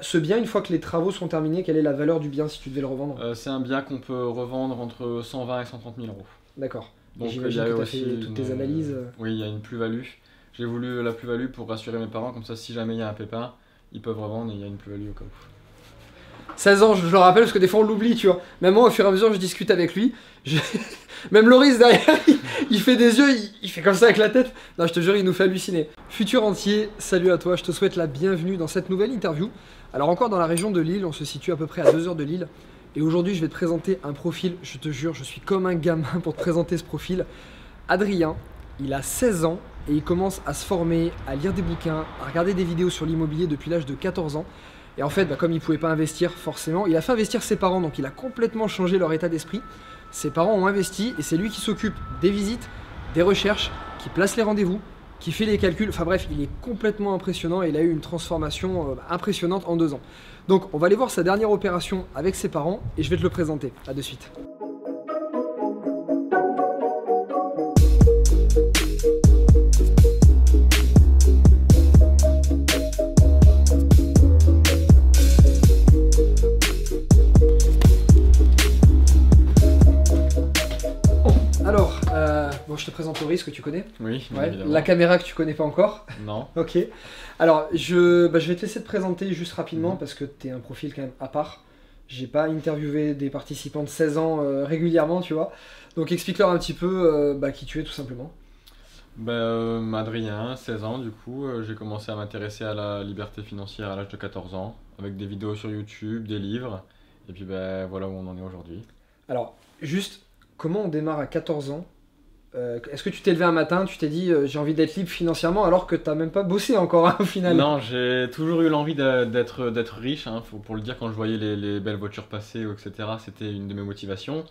ce bien, une fois que les travaux sont terminés, quelle est la valeur du bien si tu devais le revendre? C'est un bien qu'on peut revendre entre 120 et 130 000 euros. D'accord. Et Donc il y j'imagine a que tu as aussi fait toutes tes analyses. Oui, il y a une plus-value. J'ai voulu la plus-value pour rassurer mes parents, comme ça si jamais il y a un pépin, ils peuvent revendre et il y a une plus-value au cas où. 16 ans, je le rappelle parce que des fois on l'oublie, tu vois. Même moi, au fur et à mesure, je discute avec lui. je- Même Loris derrière, il fait des yeux, il fait comme ça avec la tête. Non, je te jure, il nous fait halluciner. Futur entier, salut à toi, je te souhaite la bienvenue dans cette nouvelle interview. Alors encore dans la région de Lille, on se situe à peu près à 2 heures de Lille. Et aujourd'hui, je vais te présenter un profil, je te jure, je suis comme un gamin pour te présenter ce profil. Adrien, il a 16 ans et il commence à se former, à lire des bouquins, à regarder des vidéos sur l'immobilier depuis l'âge de 14 ans. Et en fait, comme il ne pouvait pas investir forcément, il a fait investir ses parents, donc il a complètement changé leur état d'esprit. Ses parents ont investi et c'est lui qui s'occupe des visites, des recherches, qui place les rendez-vous, qui fait les calculs. Enfin bref, il est complètement impressionnant et il a eu une transformation impressionnante en 2 ans. Donc on va aller voir sa dernière opération avec ses parents et je vais te le présenter. A de suite. Alors, bon, je te présente Loris que tu connais. Oui, Ouais, évidemment. la caméra que tu connais pas encore. Non. Ok. Alors, je vais te laisser te présenter juste rapidement parce que tu es un profil quand même à part. J'ai pas interviewé des participants de 16 ans régulièrement, tu vois. Donc, explique-leur un petit peu qui tu es tout simplement. Adrien, 16 ans du coup, j'ai commencé à m'intéresser à la liberté financière à l'âge de 14 ans, avec des vidéos sur YouTube, des livres, et puis voilà où on en est aujourd'hui. Alors, juste, comment on démarre à 14 ans? Est-ce que tu t'es levé un matin, tu t'es dit j'ai envie d'être libre financièrement alors que t'as même pas bossé encore hein, au final? Non, j'ai toujours eu l'envie d'être riche, hein, pour le dire, quand je voyais les belles voitures passer, etc., c'était une de mes motivations.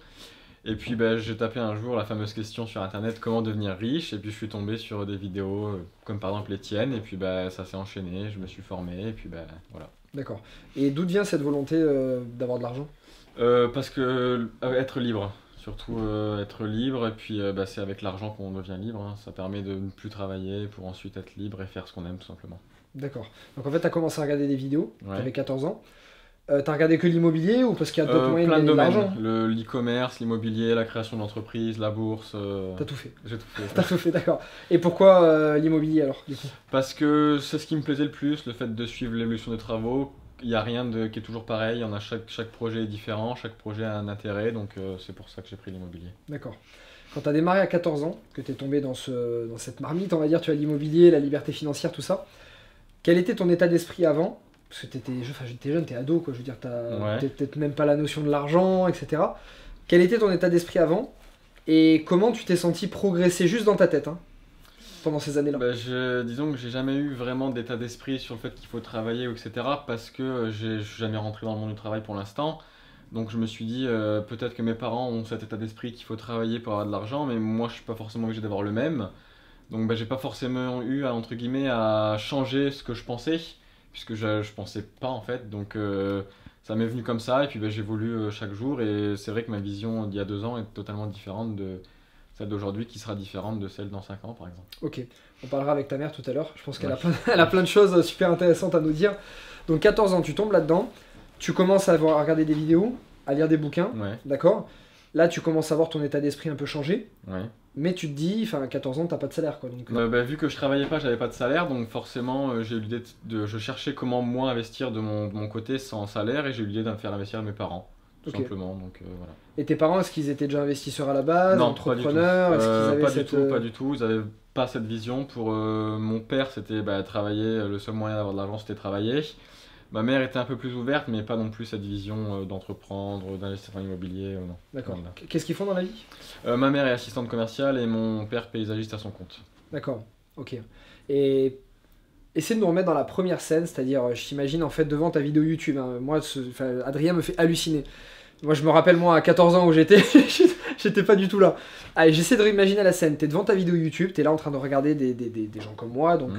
Et puis j'ai tapé un jour la fameuse question sur internet, comment devenir riche, et puis je suis tombé sur des vidéos comme par exemple les tiennes, et puis ça s'est enchaîné, je me suis formé, et puis voilà. D'accord. Et d'où vient cette volonté d'avoir de l'argent? Parce que être libre, surtout être libre, et puis c'est avec l'argent qu'on devient libre, hein. Ça permet de ne plus travailler pour ensuite être libre et faire ce qu'on aime tout simplement. D'accord. Donc en fait, t'as commencé à regarder des vidéos, Ouais. t'avais 14 ans. T'as regardé que l'immobilier ou parce qu'il y a d'autres moyens de Plein de gagner de domaines, l'argent? l'e-commerce, l'immobilier, la création d'entreprise, la bourse, T'as tout fait. j'ai tout fait. T'as tout fait, d'accord. Et pourquoi l'immobilier alors, du coup? Parce que c'est ce qui me plaisait le plus, le fait de suivre l'évolution des travaux. Il n'y a rien qui est toujours pareil, chaque projet est différent, chaque projet a un intérêt, donc c'est pour ça que j'ai pris l'immobilier. D'accord. Quand t'as démarré à 14 ans, que t'es tombé dans cette marmite, on va dire, tu as l'immobilier, la liberté financière, tout ça, quel était ton état d'esprit avant? Parce que t'étais jeune, t'es ado, quoi, je veux dire, Ouais. t'as peut-être même pas la notion de l'argent, etc. Quel était ton état d'esprit avant? Et comment tu t'es senti progresser juste dans ta tête, hein, pendant ces années-là? Disons que j'ai jamais eu vraiment d'état d'esprit sur le fait qu'il faut travailler, etc. Parce que je suis jamais rentré dans le monde du travail pour l'instant. Donc je me suis dit, peut-être que mes parents ont cet état d'esprit qu'il faut travailler pour avoir de l'argent, mais moi je suis pas forcément obligé d'avoir le même. Donc j'ai pas forcément eu, entre guillemets, à changer ce que je pensais, puisque je pensais pas en fait. Donc ça m'est venu comme ça, et puis j'évolue chaque jour, et c'est vrai que ma vision d'il y a 2 ans est totalement différente de celle d'aujourd'hui, qui sera différente de celle dans 5 ans par exemple. Ok, on parlera avec ta mère tout à l'heure. Je pense qu'elle Ouais. a elle a plein de choses super intéressantes à nous dire. Donc 14 ans, tu tombes là-dedans. Tu commences à regarder des vidéos, à lire des bouquins, Ouais, d'accord? Là, tu commences à voir ton état d'esprit un peu changer. ouais. Mais tu te dis, enfin, à 14 ans, t'as pas de salaire, quoi. Donc, Vu que je travaillais pas, j'avais pas de salaire, donc forcément j'ai eu l'idée je cherchais comment moi investir de mon côté sans salaire, et j'ai eu l'idée de me faire investir mes parents, tout Ok. simplement. Donc voilà. Et tes parents, est-ce qu'ils étaient déjà investisseurs à la base, Non, pas du tout. entrepreneurs? Est-ce qu'ils avaient Pas cette, du tout, pas du tout. Ils avaient pas cette vision. Pour mon père, c'était travailler. Le seul moyen d'avoir de l'argent, c'était travailler. Ma mère était un peu plus ouverte, mais pas non plus cette vision d'entreprendre, d'investir en immobilier. Non. D'accord. Voilà. Qu'est-ce qu'ils font dans la vie? Ma mère est assistante commerciale et mon père paysagiste à son compte. D'accord, ok. Et essaie de nous remettre dans la première scène, c'est-à-dire, je t'imagine en fait devant ta vidéo YouTube, hein. Moi, Adrien me fait halluciner. Moi, je me rappelle, moi, à 14 ans où j'étais, j'étais pas du tout là. Allez, j'essaie de réimaginer la scène. T'es devant ta vidéo YouTube, t'es là en train de regarder des gens comme moi, donc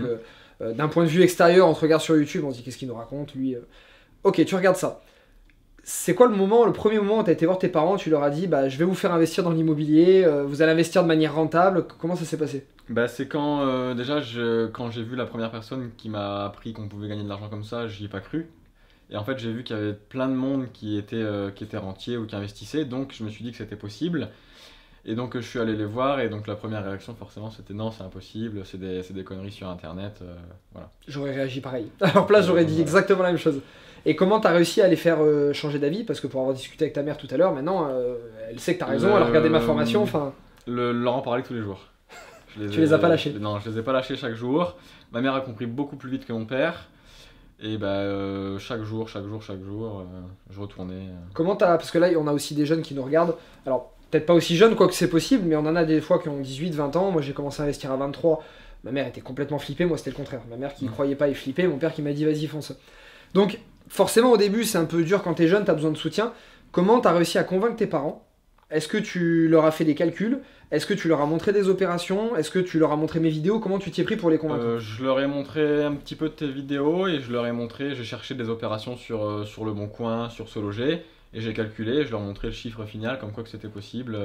d'un point de vue extérieur, on te regarde sur YouTube, on se dit qu'est-ce qu'il nous raconte, lui. Ok, tu regardes ça. C'est quoi le premier moment où tu as été voir tes parents, tu leur as dit je vais vous faire investir dans l'immobilier, vous allez investir de manière rentable, comment ça s'est passé? C'est quand déjà quand j'ai vu la première personne qui m'a appris qu'on pouvait gagner de l'argent comme ça, j'y ai pas cru. Et en fait, j'ai vu qu'il y avait plein de monde qui était rentier ou qui investissait, donc je me suis dit que c'était possible. Et donc je suis allé les voir, et donc la première réaction forcément c'était non, c'est impossible, c'est des conneries sur internet, voilà. J'aurais réagi pareil. À leur place, j'aurais dit exactement la même chose. Et comment t'as réussi à les faire changer d'avis? Parce que pour avoir discuté avec ta mère tout à l'heure, maintenant, elle sait que t'as raison, elle a regardé ma formation, enfin... Leur en parler tous les jours. Tu les as pas lâchés? Non, je les ai pas lâchés chaque jour. Ma mère a compris beaucoup plus vite que mon père. Et bah, chaque jour, je retournais. Comment t'as... Parce que là, on a aussi des jeunes qui nous regardent. Alors, peut-être pas aussi jeunes, quoique c'est possible, mais on en a des fois qui ont 18, 20 ans. Moi, j'ai commencé à investir à 23. Ma mère était complètement flippée, moi, c'était le contraire. Ma mère qui croyait pas et flippée, mon père qui m'a dit, vas-y, fonce. Donc, forcément, au début, c'est un peu dur quand t'es jeune, t'as besoin de soutien. Comment t'as réussi à convaincre tes parents? Est-ce que tu leur as fait des calculs? Est-ce que tu leur as montré des opérations? Est-ce que tu leur as montré mes vidéos? Comment tu t'y es pris pour les convaincre? Je leur ai montré un petit peu de tes vidéos, et je leur ai montré, j'ai cherché des opérations sur Le Bon Coin, sur Se Loger, et j'ai calculé, et je leur ai montré le chiffre final, comme quoi que c'était possible,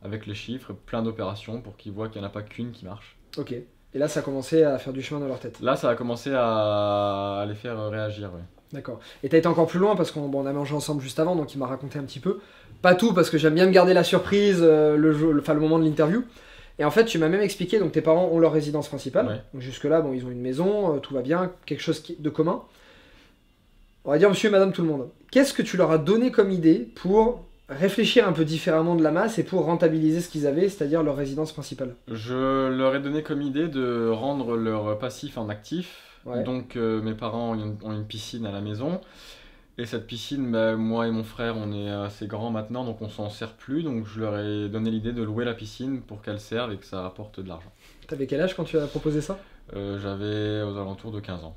avec les chiffres, plein d'opérations pour qu'ils voient qu'il n'y en a pas qu'une qui marche. Ok. Et là, ça a commencé à faire du chemin dans leur tête. Là, ça a commencé à les faire réagir, ouais. D'accord. Et t'as été encore plus loin parce qu'on a mangé ensemble juste avant, donc il m'a raconté un petit peu. Pas tout, parce que j'aime bien me garder la surprise, le moment de l'interview. Et en fait, tu m'as même expliqué, donc tes parents ont leur résidence principale. Ouais. Donc jusque-là, bon, ils ont une maison, tout va bien, quelque chose de commun. On va dire monsieur et madame tout le monde. Qu'est-ce que tu leur as donné comme idée pour réfléchir un peu différemment de la masse et pour rentabiliser ce qu'ils avaient, c'est-à-dire leur résidence principale? Je leur ai donné comme idée de rendre leur passif en actif. Ouais. Donc mes parents ont une piscine à la maison. Et cette piscine, bah, moi et mon frère, on est assez grands maintenant, donc on s'en sert plus. Donc je leur ai donné l'idée de louer la piscine pour qu'elle serve et que ça rapporte de l'argent. T'avais quel âge quand tu as proposé ça? J'avais aux alentours de 15 ans.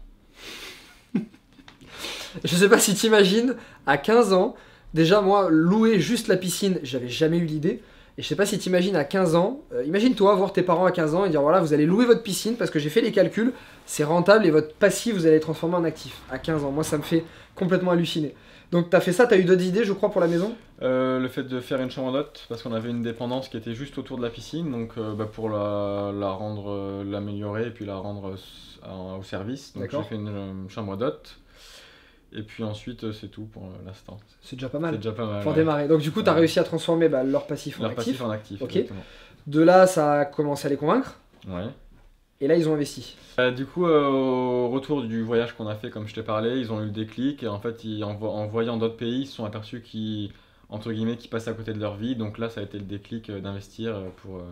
Je sais pas si t'imagines, à 15 ans, déjà moi, louer juste la piscine, j'avais jamais eu l'idée. Et je sais pas si t'imagines à 15 ans, imagine-toi voir tes parents à 15 ans et dire voilà, vous allez louer votre piscine parce que j'ai fait les calculs, c'est rentable et votre passif, vous allez le transformer en actif. À 15 ans, moi ça me fait complètement halluciner. Donc t'as fait ça, t'as eu d'autres idées, je crois, pour la maison? Le fait de faire une chambre d'hôte, parce qu'on avait une dépendance qui était juste autour de la piscine, donc pour la rendre, l'améliorer et puis la rendre au service. Donc j'ai D'accord. fait une chambre d'hôte. Et puis ensuite, c'est tout pour l'instant. C'est déjà pas mal. C'est déjà pas mal. Pour ouais. démarrer. Donc du coup, t'as Ouais. réussi à transformer leur passif en Leur actif. passif en actif, Ok. exactement. De là, ça a commencé à les convaincre. Ouais. Et là, ils ont investi. Du coup, au retour du voyage qu'on a fait, comme je t'ai parlé, ils ont eu le déclic, et en fait, en voyant d'autres pays, ils se sont aperçus qu'ils, entre guillemets, qu'ils passaient à côté de leur vie. Donc là, ça a été le déclic d'investir pour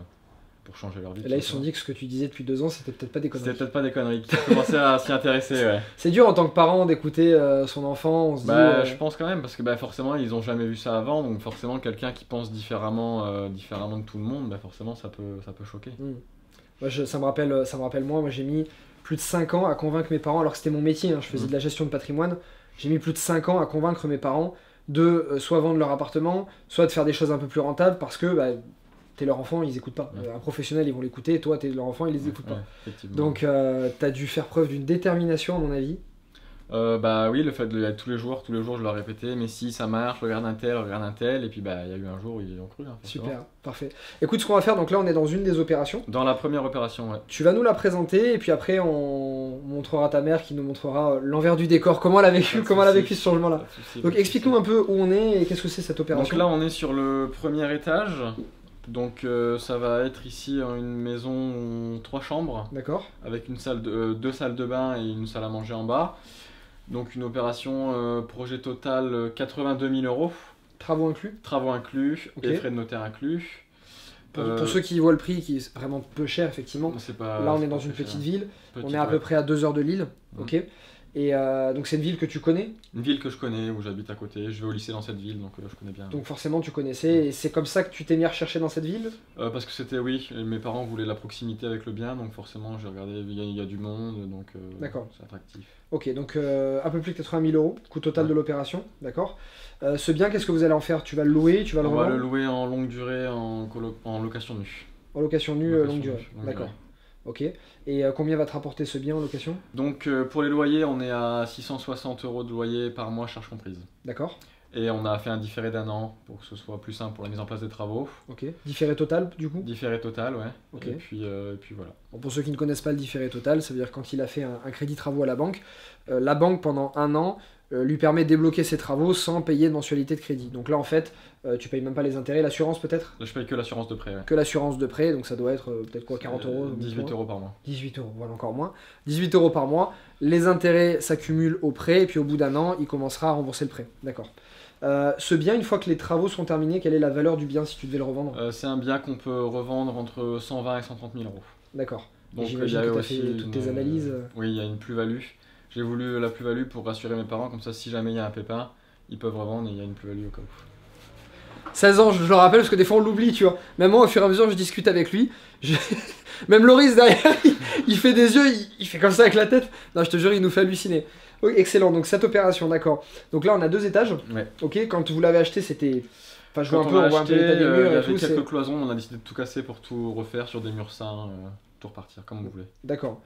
changer leur vie. Et là, ils se sont dit que ce que tu disais depuis 2 ans, c'était peut-être pas des conneries. C'était peut-être pas des conneries, qu'ils ont commencé à s'y intéresser, ouais. C'est dur en tant que parent d'écouter son enfant, on se dit... Je pense quand même, parce que forcément, ils ont jamais vu ça avant, donc forcément, quelqu'un qui pense différemment de tout le monde, forcément, ça peut choquer. Moi, ça me rappelle moi j'ai mis plus de 5 ans à convaincre mes parents, alors que c'était mon métier, hein, je faisais de la gestion de patrimoine, j'ai mis plus de 5 ans à convaincre mes parents de soit vendre leur appartement, soit de faire des choses un peu plus rentables, parce que t'es leur enfant, ils écoutent pas. Ouais. Un professionnel, ils vont l'écouter, toi, t'es leur enfant, ils les écoutent pas. Ouais, effectivement. Donc, t'as dû faire preuve d'une détermination, à mon avis. Oui, le fait de être tous les jours, je leur répétais, mais si ça marche, regarde un tel, et puis il y a eu un jour où ils ont cru. Hein, forcément. Super, parfait. Écoute, ce qu'on va faire, donc là, on est dans une des opérations. Dans la première opération, ouais. Tu vas nous la présenter, et puis après, on montrera ta mère qui nous montrera l'envers du décor, comment elle a vécu, ce changement-là. Donc, explique-nous un peu où on est et qu'est-ce que c'est cette opération. Donc là, on est sur le premier étage. Donc ça va être ici une maison 3 chambres, D'accord. avec une salle 2 salles de bain et une salle à manger en bas. Donc une opération projet total 82 000 euros. Travaux inclus. Travaux inclus, Ok. et frais de notaire inclus. Pour ceux qui voient le prix, qui est vraiment peu cher, effectivement. C'est pas, Là, on c'est est dans pas une très petite cher. ville. Petite, On est à peu ouais. près à 2 heures de Lille. Mhm. Ok. Et donc, c'est une ville que tu connais. Une ville que je connais, où j'habite à côté. Je vais au lycée dans cette ville, donc je connais bien. Donc, forcément, tu connaissais. Et c'est comme ça que tu t'es mis à rechercher dans cette ville. Parce que c'était, oui, mes parents voulaient la proximité avec le bien, donc forcément j'ai regardé, il y a du monde, donc D'accord. c'est attractif. Ok, donc un peu plus de 80 000 euros, coût total Ouais. de l'opération. D'accord. Ce bien, qu'est-ce que vous allez en faire? Tu vas le louer, tu vas le On va revendre le louer en longue durée, en location nue. en location nue, Location longue nue, durée. longue D'accord. durée. Ok. Et combien va te rapporter ce bien en location? Donc pour les loyers, on est à 660 euros de loyer par mois, charges comprises. D'accord. Et on a fait un différé d'1 an pour que ce soit plus simple pour la mise en place des travaux. Ok. Différé total, du coup? Différé total, ouais. Ok. Et puis voilà. Bon, pour ceux qui ne connaissent pas le différé total, ça veut dire quand il a fait un crédit travaux à la banque pendant 1 an lui permet de débloquer ses travaux sans payer de mensualité de crédit. Donc là en fait, tu payes même pas les intérêts, l'assurance peut-être? Là, je paye que l'assurance de prêt. Ouais. Que l'assurance de prêt, donc ça doit être peut-être quoi, 40 euros? 18 euros par mois. 18 euros, voilà encore moins. 18 euros par mois, les intérêts s'accumulent au prêt, et puis au bout d'un an, il commencera à rembourser le prêt. D'accord. Ce bien, une fois que les travaux sont terminés, quelle est la valeur du bien si tu devais le revendre? C'est un bien qu'on peut revendre entre 120 et 130 000 euros. D'accord. Donc j'imagine que tu as fait toutes tes analyses. Oui, il y a une plus-value. J'ai voulu la plus-value pour rassurer mes parents, comme ça si jamais il y a un pépin, ils peuvent revendre et il y a une plus-value au cas où. 16 ans, je le rappelle parce que des fois on l'oublie, tu vois. Même moi, au fur et à mesure, je discute avec lui. Même Loris derrière, il fait des yeux, il fait comme ça avec la tête. Non, je te jure, il nous fait halluciner. Oui, excellent, donc cette opération, d'accord. Donc là, on a 2 étages. Ouais. Ok, quand vous l'avez acheté, c'était. Enfin, je vois un Quand peu, on voit un peu l'état des murs il y et avait tout. quelques cloisons, on a décidé de tout casser pour tout refaire sur des murs sains, tout repartir comme vous voulez. D'accord.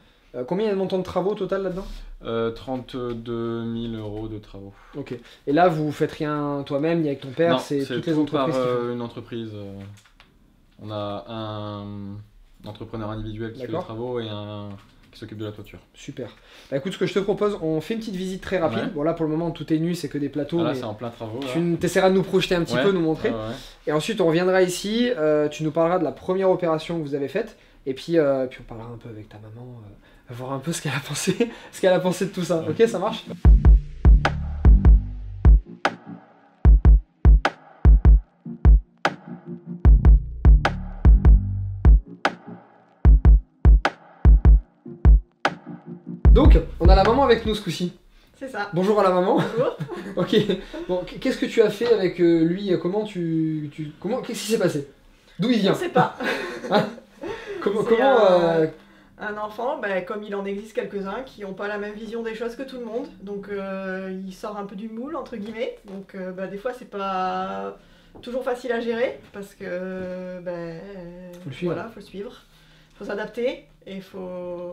Combien il y a de montant de travaux total là-dedans? 32 000 euros de travaux. Ok. Et là, vous faites rien toi-même, ni avec ton père, Non, c'est toutes les tout entreprises par qui font. une entreprise. On a un entrepreneur individuel qui fait les D'accord. travaux et un qui s'occupe de la toiture. Super. Bah écoute, ce que je te propose, on fait une petite visite très rapide. Ouais. Bon là, pour le moment, tout est nu, c'est que des plateaux. Ah, là, mais c'est en plein travaux. Là. tu t'essaieras de nous projeter un petit Ouais. peu, nous montrer. Ouais, ouais. Et ensuite, on reviendra ici, tu nous parleras de la première opération que vous avez faite. Et puis on parlera un peu avec ta maman, voir un peu ce qu'elle a pensé, ce qu'elle a pensé de tout ça. Ok, ça marche? Donc, on a la maman avec nous ce coup-ci. C'est ça. Bonjour à la maman. Bonjour. Ok. Bon, qu'est-ce que tu as fait avec lui? Comment qu'est-ce qui s'est passé? D'où il Je vient? sais pas. Comment C'est euh, un enfant, bah, comme il en existe quelques-uns, qui n'ont pas la même vision des choses que tout le monde. Donc il sort un peu du moule, entre guillemets. Donc bah, des fois, c'est pas toujours facile à gérer parce que Faut le suivre. voilà, faut le suivre. Faut s'adapter et faut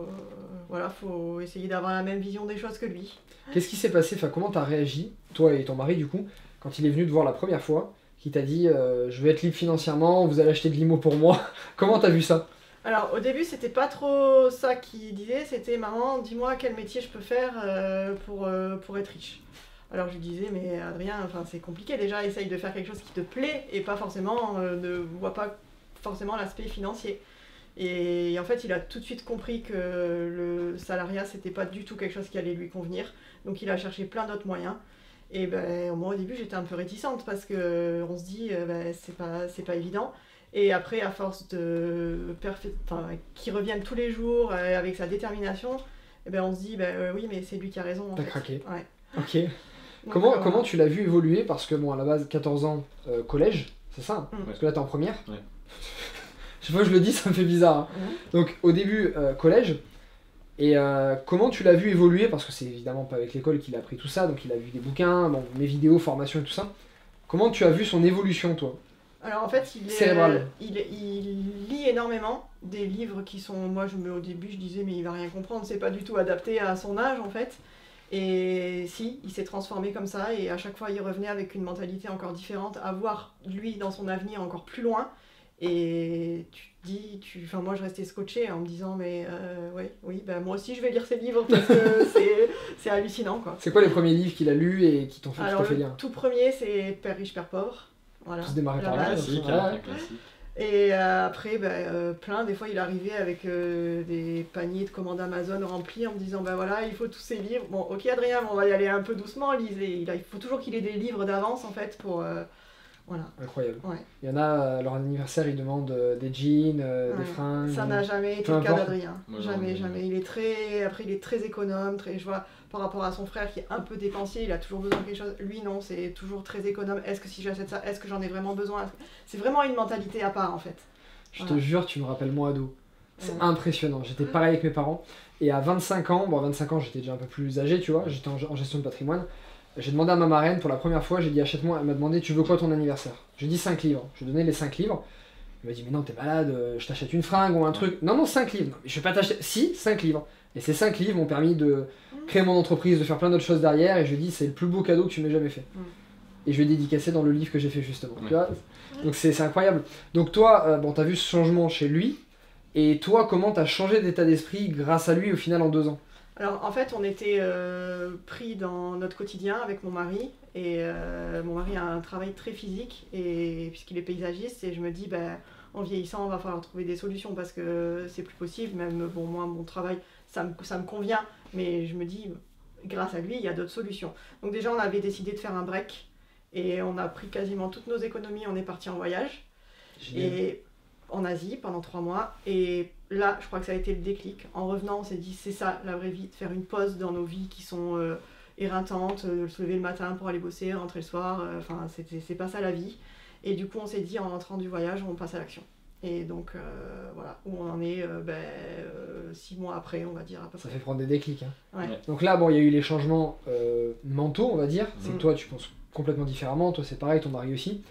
essayer d'avoir la même vision des choses que lui. Qu'est-ce qui s'est passé? Enfin, comment t'as réagi, toi et ton mari du coup, quand il est venu te voir la première fois, qui t'a dit je veux être libre financièrement, vous allez acheter de l'IMO pour moi. Comment t'as vu ça? Alors au début c'était pas trop ça qu'il disait, c'était maman dis-moi quel métier je peux faire pour être riche. Alors je lui disais mais Adrien, enfin, c'est compliqué déjà, essaye de faire quelque chose qui te plaît et pas forcément, ne vois pas forcément l'aspect financier. Et en fait il a tout de suite compris que le salariat c'était pas du tout quelque chose qui allait lui convenir, donc il a cherché plein d'autres moyens. Et ben moi au début j'étais un peu réticente parce que on se dit c'est pas évident. Et après, à force qu'il revienne tous les jours avec sa détermination, eh ben on se dit oui, mais c'est lui qui a raison. T'as craqué. Ouais. Ok. Donc, Comment tu l'as vu évoluer? Parce que bon, à la base, 14 ans, collège, c'est ça? Mm. Parce que là, t'es en première. Ouais. Chaque fois que je le dis, ça me fait bizarre. Hein. Donc, au début, collège. Et comment tu l'as vu évoluer? Parce que c'est évidemment pas avec l'école qu'il a appris tout ça, donc il a vu des bouquins, bon, mes vidéos, formations et tout ça. Comment tu as vu son évolution, toi? Alors en fait, il lit énormément des livres qui sont. Moi, au début, je disais, mais il va rien comprendre, c'est pas du tout adapté à son âge en fait. Et si, il s'est transformé comme ça, et à chaque fois, il revenait avec une mentalité encore différente, à voir lui dans son avenir encore plus loin. Et tu te dis, enfin, moi, je restais scotchée en me disant, mais oui, moi aussi, je vais lire ces livres parce que c'est hallucinant quoi. C'est quoi les premiers livres qu'il a lus et qui t'ont fait, Alors, lire? le tout premier, c'est Père riche, Père pauvre. Voilà, Tous démarrer la par là. base. Classique, Ouais. hein, classique. Et après, plein, des fois il arrivait avec des paniers de commandes Amazon remplis en me disant voilà, il faut tous ces livres. Bon, ok Adrien, on va y aller un peu doucement, lisez. Il faut toujours qu'il ait des livres d'avance en fait pour. Voilà. Incroyable. Ouais. Il y en a, leur anniversaire, ils demandent des jeans, des Ouais. fringues. Ça n'a jamais été peu le cas importe. d'Adrien. Moi, Jamais, j'en ai- jamais. Il est très économe, je vois, par rapport à son frère qui est un peu dépensier, il a toujours besoin de quelque chose. Lui, non, c'est toujours très économe. Est-ce que si j'achète ça, est-ce que j'en ai vraiment besoin? C'est vraiment une mentalité à part, en fait. Je te Voilà. jure, tu me rappelles moi ado. C'est Ouais. impressionnant. J'étais pareil avec mes parents. Et à 25 ans, bon, à 25 ans, j'étais déjà un peu plus âgé, tu vois, j'étais en gestion de patrimoine. J'ai demandé à ma marraine pour la première fois, j'ai dit achète-moi, elle m'a demandé tu veux quoi ton anniversaire? J'ai dit 5 livres. Je lui ai donné les 5 livres. Elle m'a dit mais non, t'es malade, je t'achète une fringue ou un truc. Non, non, 5 livres. Non, mais je vais pas t'acheter. Si, 5 livres. Et ces 5 livres m'ont permis de créer mon entreprise, de faire plein d'autres choses derrière. Et je lui ai dit c'est le plus beau cadeau que tu m'aies jamais fait. Et je lui ai dédicacé dans le livre que j'ai fait justement. Tu vois, donc c'est incroyable. Donc toi, bon, t'as vu ce changement chez lui. Et toi, comment t'as changé d'état d'esprit grâce à lui au final en 2 ans? Alors en fait, on était pris dans notre quotidien avec mon mari. Et mon mari a un travail très physique, et puisqu'il est paysagiste, et je me dis, en vieillissant, on va falloir trouver des solutions parce que c'est plus possible. Même bon, moi, mon travail, ça me convient, mais je me dis, grâce à lui, il y a d'autres solutions. Donc déjà, on avait décidé de faire un break, et on a pris quasiment toutes nos économies, on est parti en voyage. Génial. Et en Asie pendant 3 mois. Et là, je crois que ça a été le déclic. En revenant, on s'est dit, c'est ça la vraie vie, de faire une pause dans nos vies qui sont éreintantes, se lever le matin pour aller bosser, rentrer le soir. Enfin, c'est pas ça la vie. Et du coup, on s'est dit, en rentrant du voyage, on passe à l'action. Et donc, voilà, où on en est 6 mois après, on va dire à peu Ça près. fait prendre des déclics. Hein. Ouais. Ouais. Donc là, bon, il y a eu les changements mentaux, on va dire. C'est que Mm. toi, tu penses complètement différemment. Toi, c'est pareil, ton mari aussi.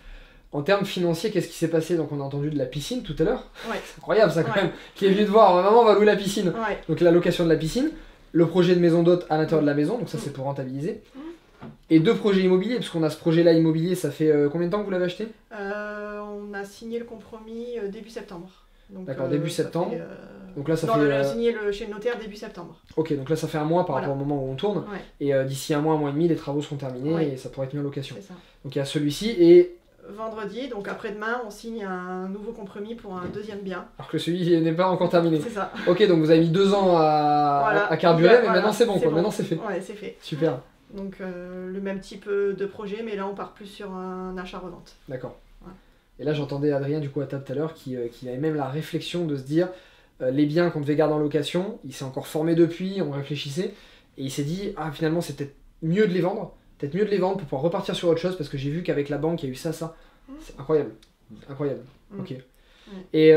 En termes financiers, qu'est-ce qui s'est passé? Donc, on a entendu de la piscine tout à l'heure. Ouais. C'est incroyable, ça, quand Ouais. même. Qui est venu te voir, maman, on va louer la piscine. Ouais. Donc, la location de la piscine. Le projet de maison d'hôte à l'intérieur de la maison. Donc, ça, c'est pour rentabiliser. Et 2 projets immobiliers, parce qu'on a ce projet-là immobilier, ça fait combien de temps que vous l'avez acheté? On a signé le compromis début septembre. Donc, D'accord, début ça septembre. fait, Donc là, ça non, fait. on a signé chez le notaire début septembre. Ok, donc là, ça fait un mois par Voilà. rapport au moment où on tourne. Ouais, Et d'ici un mois et demi, les travaux seront terminés Ouais. et ça pourrait être mis en location. c'est ça. Donc, il y a celui-ci et. Vendredi, donc après-demain, on signe un nouveau compromis pour un deuxième bien. Alors que celui n'est pas encore terminé. C'est ça. Ok, donc vous avez mis 2 ans Voilà. à carburer, mais Voilà, maintenant c'est bon, c'est quoi. bon. Maintenant c'est fait. Ouais, c'est fait. Super, Donc le même type de projet, mais là on part plus sur un achat-revente. d'accord. Ouais. Et là j'entendais Adrien du coup à table tout à l'heure qui avait même la réflexion de se dire les biens qu'on devait garder en location, il s'est encore formé depuis, on réfléchissait, et il s'est dit ah finalement c'est peut-être mieux de les vendre, pour pouvoir repartir sur autre chose parce que j'ai vu qu'avec la banque il y a eu ça. C'est incroyable, incroyable. Mm. Ok. Et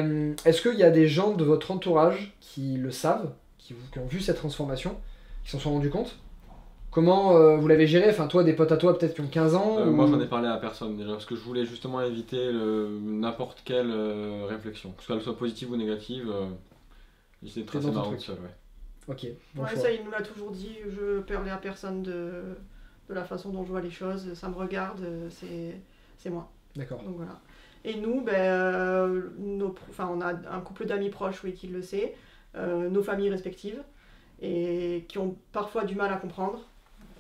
est-ce qu'il y a des gens de votre entourage qui le savent, qui ont vu cette transformation, qui s'en sont rendus compte? Comment vous l'avez géré? Enfin, toi, des potes à toi, peut-être qui ont 15 ans ou... Moi, j'en ai parlé à personne déjà, parce que je voulais justement éviter n'importe quelle réflexion, que qu'elle soit positive ou négative. J'essaie de T'es tracer dans ma ton route truc. seul, ouais. Ok, bon Ouais, choix. ça il nous l'a toujours dit, je parlais à personne de la façon dont je vois les choses, ça me regarde, c'est moi. D'accord. Donc voilà. Et nous, on a un couple d'amis proches, oui, qui le sait, nos familles respectives, et qui ont parfois du mal à comprendre,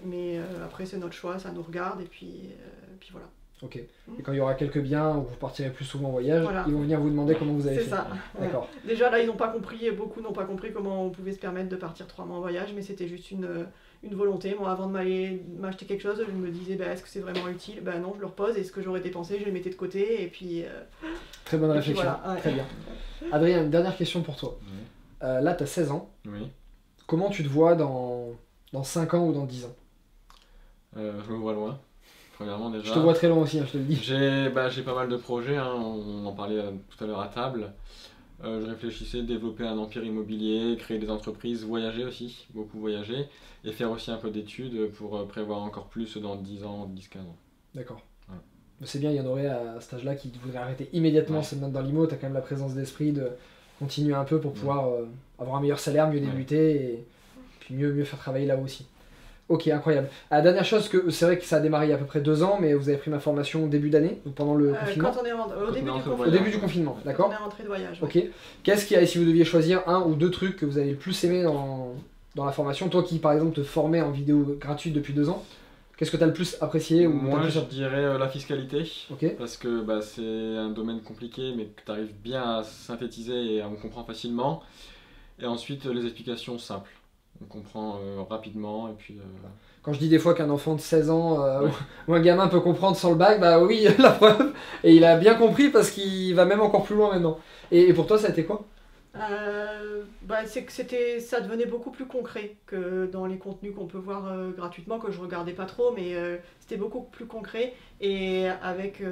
mais après c'est notre choix, ça nous regarde, et puis voilà. Ok. Et quand il y aura quelques biens où vous partirez plus souvent en voyage, Voilà. ils vont venir vous demander comment vous avez C'est fait. ça. Ouais. D'accord. Déjà là, ils n'ont pas compris, et beaucoup n'ont pas compris comment on pouvait se permettre de partir 3 mois en voyage, mais c'était juste une volonté. Moi, avant de m'acheter quelque chose, je me disais, est-ce que c'est vraiment utile? Non, je le repose, et ce que j'aurais dépensé, je le mettais de côté, et puis... Très bonne Et puis réflexion. voilà, ouais. Très bien. Adrien, une dernière question pour toi. Là, tu as 16 ans. Oui. Comment tu te vois dans 5 ans ou dans 10 ans? Je me vois loin, premièrement déjà. Je te vois très loin aussi, hein, je te le dis. J'ai pas mal de projets, hein, on en parlait tout à l'heure à table. Je réfléchissais développer un empire immobilier, créer des entreprises, voyager aussi, beaucoup voyager, et faire aussi un peu d'études pour prévoir encore plus dans 10 ans, 10-15 ans. D'accord. Ouais. C'est bien, il y en aurait à cet âge-là qui voudraient arrêter immédiatement, Ouais. se mettre dans l'IMO. Tu as quand même la présence d'esprit de continuer un peu pour pouvoir avoir un meilleur salaire, mieux débuter et puis mieux faire travailler là aussi. Ok, incroyable. La dernière chose, c'est vrai que ça a démarré il y a à peu près 2 ans, mais vous avez pris ma formation au début d'année, donc pendant le confinement. Quand on est au début on est du rentré de Au confinement. début du confinement, Quand d'accord? on est rentré de voyage. Ok. Qu'est-ce qu'il y a, si vous deviez choisir 1 ou 2 trucs que vous avez le plus aimé dans la formation, toi qui par exemple te formais en vidéo gratuite depuis 2 ans, qu'est-ce que tu as le plus apprécié ou Moi, t'as le je plus... dirais la fiscalité, Ok, parce que c'est un domaine compliqué, mais que tu arrives bien à synthétiser et on comprend facilement. Et ensuite, les explications simples. On comprend rapidement, et puis... quand je dis des fois qu'un enfant de 16 ans Ouais. ou un gamin peut comprendre sans le bac, bah oui, la preuve, et il a bien compris parce qu'il va même encore plus loin maintenant. Et pour toi, ça a été quoi? C'est que ça devenait beaucoup plus concret que dans les contenus qu'on peut voir gratuitement, que je regardais pas trop, mais c'était beaucoup plus concret et avec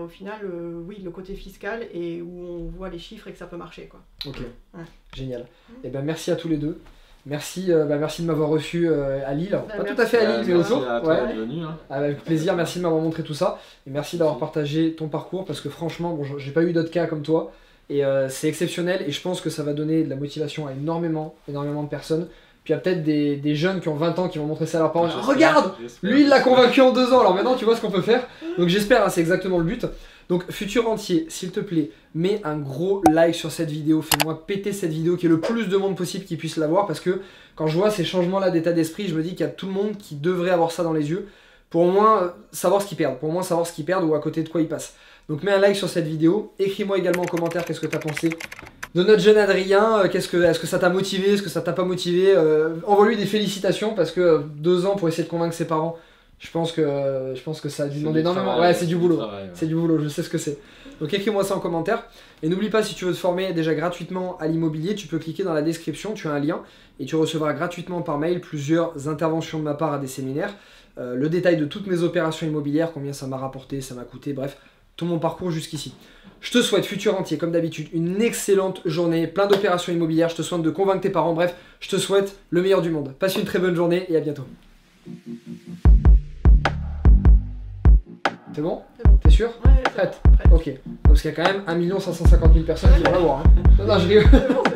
au final oui, le côté fiscal et où on voit les chiffres et que ça peut marcher, quoi. Ok, Ouais. génial. Et ben merci à tous les deux. Merci, merci de m'avoir reçu à Lille. Pas merci. tout à fait à Lille, mais merci autour. à toi Ouais. d'être venu. Hein. Avec plaisir, merci de m'avoir montré tout ça. Et merci d'avoir partagé ton parcours parce que franchement, bon, j'ai pas eu d'autres cas comme toi. Et c'est exceptionnel et je pense que ça va donner de la motivation à énormément de personnes. Puis il y a peut-être des jeunes qui ont 20 ans qui vont montrer ça à leurs parents. J'espère, Regarde, j'espère. lui il l'a convaincu en 2 ans, alors maintenant tu vois ce qu'on peut faire. Donc j'espère, hein, c'est exactement le but. Donc futur entier, s'il te plaît, mets un gros like sur cette vidéo, fais-moi péter cette vidéo, qu'il y ait le plus de monde possible qui puisse la voir, parce que quand je vois ces changements-là d'état d'esprit, je me dis qu'il y a tout le monde qui devrait avoir ça dans les yeux, pour au moins savoir ce qu'ils perdent, ou à côté de quoi ils passent. Donc mets un like sur cette vidéo, écris-moi également en commentaire qu'est-ce que tu as pensé de notre jeune Adrien, est-ce que ça t'a motivé, est-ce que ça t'a pas motivé, envoie-lui des félicitations, parce que 2 ans pour essayer de convaincre ses parents, je pense que ça a dû demander énormément. Ouais, c'est du boulot. C'est du boulot, je sais ce que c'est. Donc écris-moi ça en commentaire. Et n'oublie pas, si tu veux te former déjà gratuitement à l'immobilier, tu peux cliquer dans la description, tu as un lien, et tu recevras gratuitement par mail plusieurs interventions de ma part à des séminaires. Le détail de toutes mes opérations immobilières, combien ça m'a rapporté, ça m'a coûté, bref, tout mon parcours jusqu'ici. Je te souhaite, futur entier, comme d'habitude, une excellente journée, plein d'opérations immobilières, je te souhaite de convaincre tes parents, bref, je te souhaite le meilleur du monde. Passe une très bonne journée et à bientôt. C'est bon? C'est bon. T'es sûr? Ouais, Prête? prête. Ok. Parce qu'il y a quand même 1 550 000 personnes qui vont la voir. Hein. Non, je rigole. C'est bon, c'est bon.